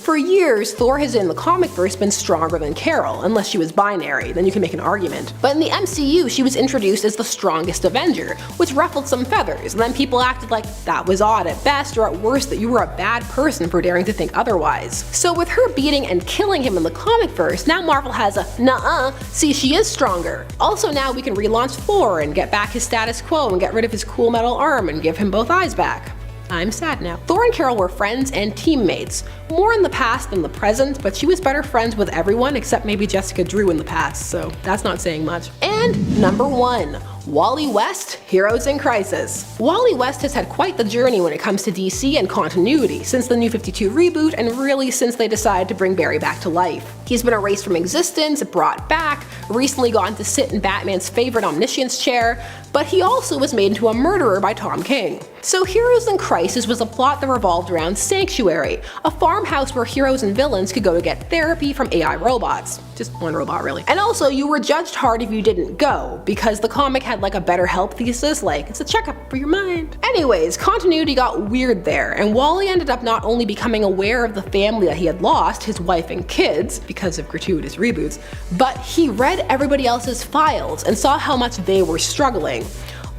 E: For years, Thor has in the comic verse been stronger than Carol, unless she was binary, then you can make an argument. But in the MCU, she was introduced as the strongest Avenger, which ruffled some feathers, and then people acted like that was odd at best, or at worst that you were a bad person for daring to think otherwise. So with her beating and killing him in the comic verse, now Marvel has a nuh-uh, see she is stronger. Also now we can relaunch Thor and get back his status quo and get rid of his cool metal arm and give him both eyes back. I'm sad now. Thor and Carol were friends and teammates. More in the past than the present, but she was better friends with everyone except maybe Jessica Drew in the past, so that's not saying much. And number 1. Wally West, Heroes in Crisis. Wally West has had quite the journey when it comes to DC and continuity, since the New 52 reboot and really since they decided to bring Barry back to life. He's been erased from existence, brought back, recently gotten to sit in Batman's favorite omniscience chair, but he also was made into a murderer by Tom King. So Heroes in Crisis was a plot that revolved around Sanctuary, a farmhouse where heroes and villains could go to get therapy from AI robots. Just one robot really. And also you were judged hard if you didn't go, because the comic had like a better help thesis, like it's a checkup for your mind. Anyways, continuity got weird there, and Wally ended up not only becoming aware of the family that he had lost, his wife and kids, because of gratuitous reboots, but he read everybody else's files and saw how much they were struggling.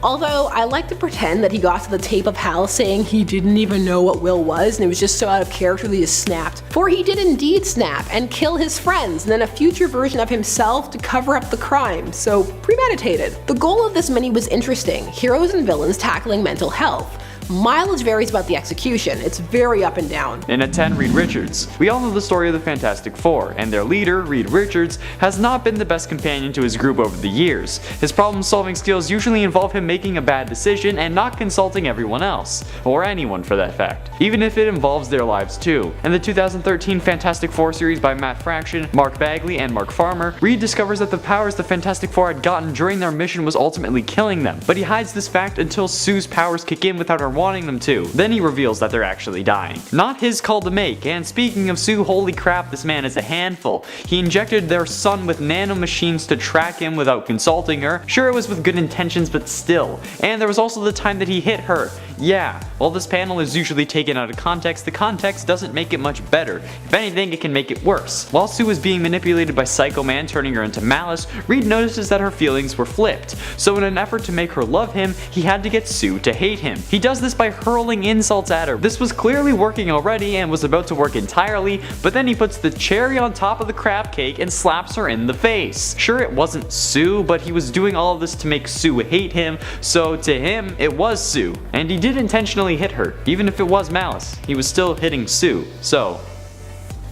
E: Although, I like to pretend that he got to the tape of Hal saying he didn't even know what Will was and it was just so out of character that he just snapped. For he did indeed snap and kill his friends and then a future version of himself to cover up the crime, so premeditated. The goal of this mini was interesting, heroes and villains tackling mental health. Mileage varies about the execution, it's very up and down.
F: And at 10, Reed Richards. We all know the story of the Fantastic Four, and their leader, Reed Richards, has not been the best companion to his group over the years. His problem-solving skills usually involve him making a bad decision and not consulting everyone else, or anyone for that fact, even if it involves their lives too. In the 2013 Fantastic Four series by Matt Fraction, Mark Bagley, and Mark Farmer, Reed discovers that the powers the Fantastic Four had gotten during their mission was ultimately killing them, but he hides this fact until Sue's powers kick in without her wanting them to. Then he reveals that they're actually dying. Not his call to make, and speaking of Sue, holy crap, this man is a handful. He injected their son with nanomachines to track him without consulting her. Sure, it was with good intentions, but still. And there was also the time that he hit her. Yeah, while this panel is usually taken out of context, the context doesn't make it much better. If anything, it can make it worse. While Sue was being manipulated by Psycho Man turning her into Malice, Reed notices that her feelings were flipped. So in an effort to make her love him, he had to get Sue to hate him. He does this by hurling insults at her. This was clearly working already and was about to work entirely, but then he puts the cherry on top of the crab cake and slaps her in the face. Sure, it wasn't Sue, but he was doing all of this to make Sue hate him, so to him, it was Sue. And he did intentionally hit her. Even if it was Malice, he was still hitting Sue, so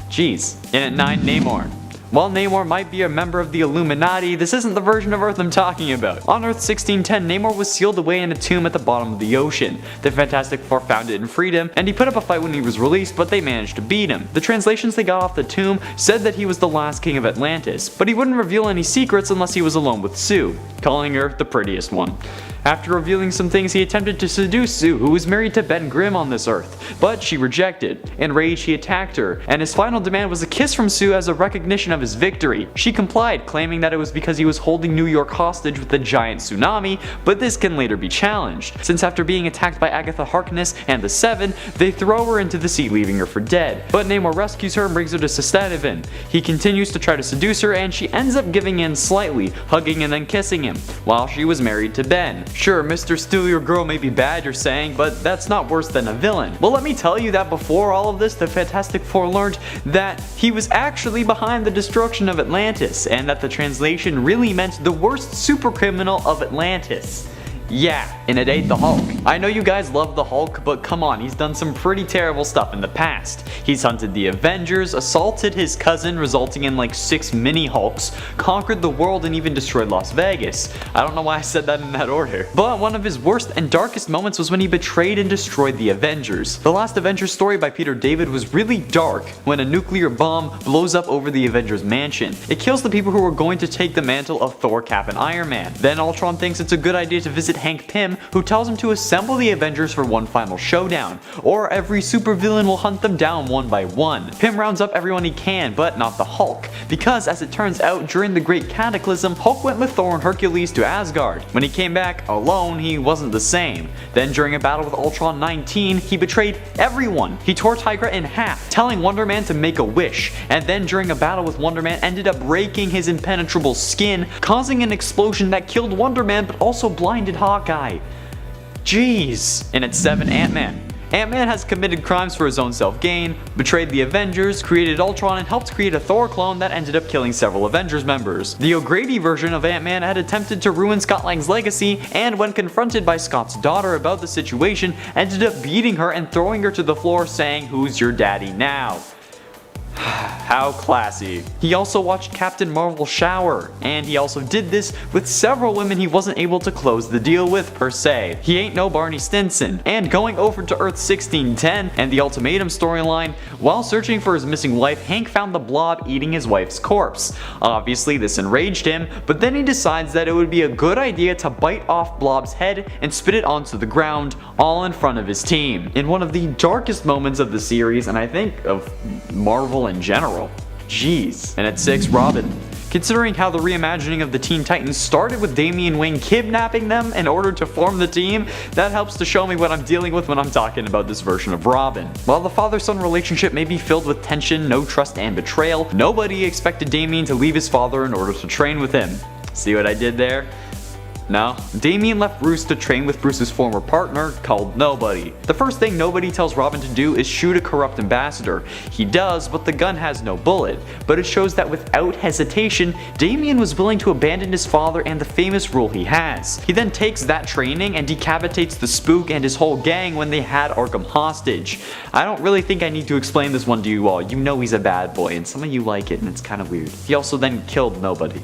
F: geez. And at 9, Namor. While Namor might be a member of the Illuminati, this isn't the version of Earth I'm talking about. On Earth 1610, Namor was sealed away in a tomb at the bottom of the ocean. The Fantastic Four found it and freed him, and he put up a fight when he was released, but they managed to beat him. The translations they got off the tomb said that he was the last king of Atlantis, but he wouldn't reveal any secrets unless he was alone with Sue, calling her the prettiest one. After revealing some things, he attempted to seduce Sue, who was married to Ben Grimm on this Earth, but she rejected. Enraged, he attacked her, and his final demand was a kiss from Sue as a recognition of his victory. She complied, claiming that it was because he was holding New York hostage with the giant tsunami, but this can later be challenged, since after being attacked by Agatha Harkness and the Seven, they throw her into the sea, leaving her for dead. But Namor rescues her and brings her to Sestanivan. He continues to try to seduce her, and she ends up giving in slightly, hugging and then kissing him, while she was married to Ben. Sure, Mr. Steal Your Girl may be bad, you're saying, but that's not worse than a villain. Well, let me tell you that before all of this, the Fantastic Four learned that he was actually behind the destruction of Atlantis, and that the translation really meant the worst supercriminal of Atlantis. Yeah, and it ain't the Hulk. I know you guys love the Hulk, but come on, he's done some pretty terrible stuff in the past. He's hunted the Avengers, assaulted his cousin, resulting in like 6 mini Hulks, conquered the world, and even destroyed Las Vegas. I don't know why I said that in that order. But one of his worst and darkest moments was when he betrayed and destroyed the Avengers. The last Avengers story by Peter David was really dark when a nuclear bomb blows up over the Avengers mansion. It kills the people who are going to take the mantle of Thor, Cap, and Iron Man. Then Ultron thinks it's a good idea to visit Hank Pym, who tells him to assemble the Avengers for one final showdown, or every supervillain will hunt them down one by one. Pym rounds up everyone he can, but not the Hulk, because as it turns out, during the Great Cataclysm, Hulk went with Thor and Hercules to Asgard. When he came back alone, he wasn't the same. Then during a battle with Ultron 19, he betrayed everyone. He tore Tigra in half, telling Wonder Man to make a wish, and then during a battle with Wonder Man ended up breaking his impenetrable skin, causing an explosion that killed Wonder Man but also blinded Hawkeye. Jeez. And at 7, Ant-Man. Ant-Man has committed crimes for his own self-gain, betrayed the Avengers, created Ultron, and helped create a Thor clone that ended up killing several Avengers members. The O'Grady version of Ant-Man had attempted to ruin Scott Lang's legacy, and when confronted by Scott's daughter about the situation, ended up beating her and throwing her to the floor, saying, "Who's your daddy now?" How classy. He also watched Captain Marvel shower, and he also did this with several women he wasn't able to close the deal with per se. He ain't no Barney Stinson. And going over to Earth 1610 and the Ultimatum storyline, while searching for his missing wife, Hank found the Blob eating his wife's corpse. Obviously this enraged him, but then he decides that it would be a good idea to bite off Blob's head and spit it onto the ground, all in front of his team. In one of the darkest moments of the series, and I think of Marvel in general. Jeez. And at 6, Robin. Considering how the reimagining of the Teen Titans started with Damian Wayne kidnapping them in order to form the team, that helps to show me what I'm dealing with when I'm talking about this version of Robin. While the father-son relationship may be filled with tension, no trust, and betrayal, nobody expected Damian to leave his father in order to train with him. See what I did there? No, Damian left Bruce to train with Bruce's former partner, called Nobody. The first thing Nobody tells Robin to do is shoot a corrupt ambassador. He does, but the gun has no bullet. But it shows that without hesitation, Damian was willing to abandon his father and the famous rule he has. He then takes that training and decapitates the Spook and his whole gang when they had Arkham hostage. I don't really think I need to explain this one to you all. You know he's a bad boy, and some of you like it, and it's kind of weird. He also then killed Nobody.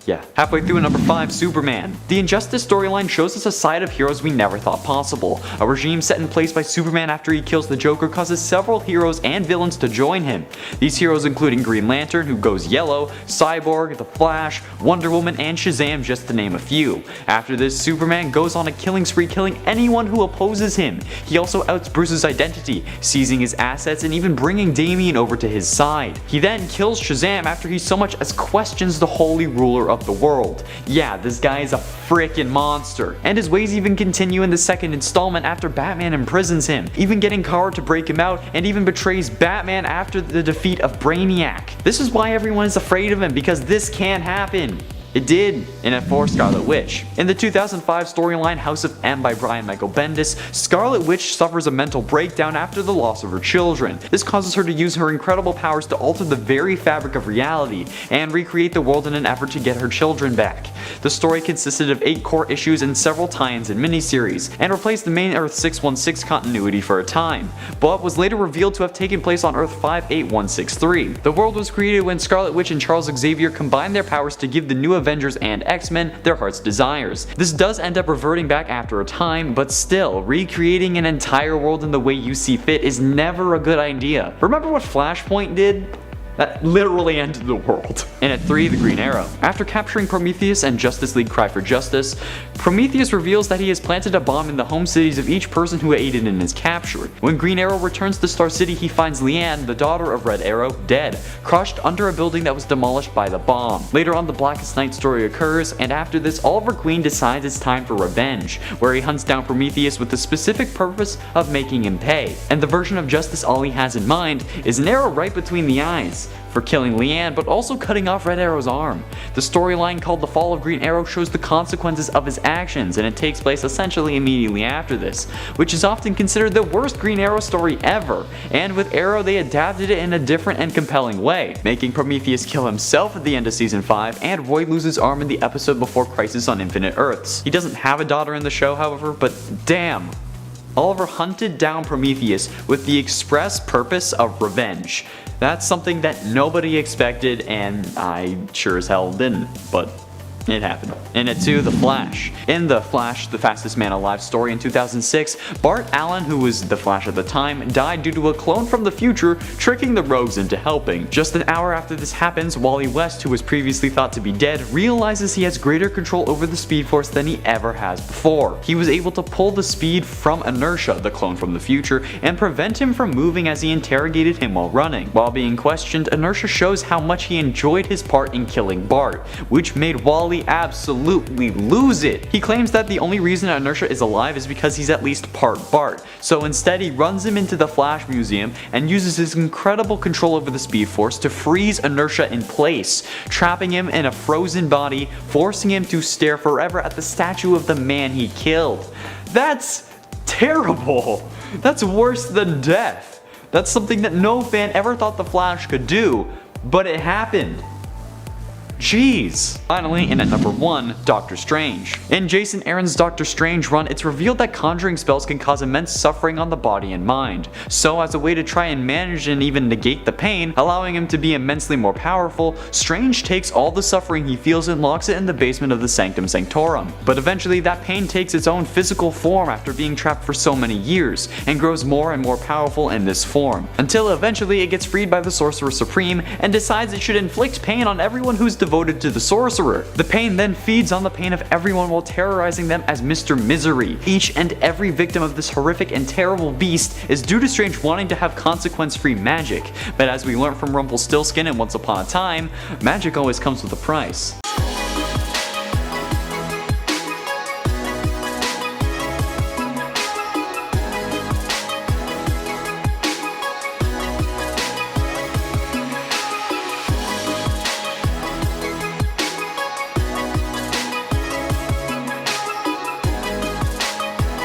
F: Yeah. Halfway through number 5, Superman. The Injustice storyline shows us a side of heroes we never thought possible. A regime set in place by Superman after he kills the Joker causes several heroes and villains to join him. These heroes including Green Lantern, who goes yellow, Cyborg, The Flash, Wonder Woman, and Shazam, just to name a few. After this, Superman goes on a killing spree, killing anyone who opposes him. He also outs Bruce's identity, seizing his assets and even bringing Damian over to his side. He then kills Shazam after he so much as questions the holy ruler of the world. Yeah, this guy is a freaking monster. And his ways even continue in the second installment after Batman imprisons him, even getting Kara to break him out, and even betrays Batman after the defeat of Brainiac. This is why everyone is afraid of him, because this can't happen. It did, in it for Scarlet Witch. In the 2005 storyline House of M by Brian Michael Bendis, Scarlet Witch suffers a mental breakdown after the loss of her children. This causes her to use her incredible powers to alter the very fabric of reality and recreate the world in an effort to get her children back. The story consisted of 8 core issues and several tie-ins and miniseries, and replaced the main Earth 616 continuity for a time, but was later revealed to have taken place on Earth 58163. The world was created when Scarlet Witch and Charles Xavier combined their powers to give the new Avengers and X-Men their heart's desires. This does end up reverting back after a time, but still, recreating an entire world in the way you see fit is never a good idea. Remember what Flashpoint did? That literally ended the world. And at 3, the Green Arrow. After capturing Prometheus and Justice League Cry for Justice, Prometheus reveals that he has planted a bomb in the home cities of each person who aided in his capture. When Green Arrow returns to Star City, he finds Leanne, the daughter of Red Arrow, dead, crushed under a building that was demolished by the bomb. Later on, the Blackest Night story occurs, and after this, Oliver Queen decides it's time for revenge, where he hunts down Prometheus with the specific purpose of making him pay. And the version of justice Ollie has in mind is an arrow right between the eyes, for killing Leanne, but also cutting off Red Arrow's arm. The storyline called The Fall of Green Arrow shows the consequences of his actions, and it takes place essentially immediately after this, which is often considered the worst Green Arrow story ever, and with Arrow they adapted it in a different and compelling way, making Prometheus kill himself at the end of season 5, and Roy lose his arm in the episode before Crisis on Infinite Earths. He doesn't have a daughter in the show, however, but damn. Oliver hunted down Prometheus with the express purpose of revenge. That's something that nobody expected, and I sure as hell didn't, but it happened. And at 2, The Flash. In The Flash, the fastest man alive story in 2006, Bart Allen, who was the Flash at the time, died due to a clone from the future tricking the rogues into helping. Just an hour after this happens, Wally West, who was previously thought to be dead, realizes he has greater control over the Speed Force than he ever has before. He was able to pull the speed from Inertia, the clone from the future, and prevent him from moving as he interrogated him while running. While being questioned, Inertia shows how much he enjoyed his part in killing Bart, which made Wally absolutely lose it. He claims that the only reason Inertia is alive is because he's at least part Bart, so instead he runs him into the Flash Museum and uses his incredible control over the Speed Force to freeze Inertia in place, trapping him in a frozen body, forcing him to stare forever at the statue of the man he killed. That's terrible. That's worse than death. That's something that no fan ever thought the Flash could do, but it happened. Jeez. Finally, in at number 1, Doctor Strange. In Jason Aaron's Doctor Strange run, it's revealed that conjuring spells can cause immense suffering on the body and mind. So as a way to try and manage and even negate the pain, allowing him to be immensely more powerful, Strange takes all the suffering he feels and locks it in the basement of the Sanctum Sanctorum. But eventually that pain takes its own physical form after being trapped for so many years, and grows more and more powerful in this form, until eventually it gets freed by the Sorcerer Supreme and decides it should inflict pain on everyone who's devoted to the sorcerer. The pain then feeds on the pain of everyone while terrorizing them as Mr. Misery. Each and every victim of this horrific and terrible beast is due to Strange wanting to have consequence-free magic, but as we learned from Rumpelstiltskin in Once Upon a Time, magic always comes with a price.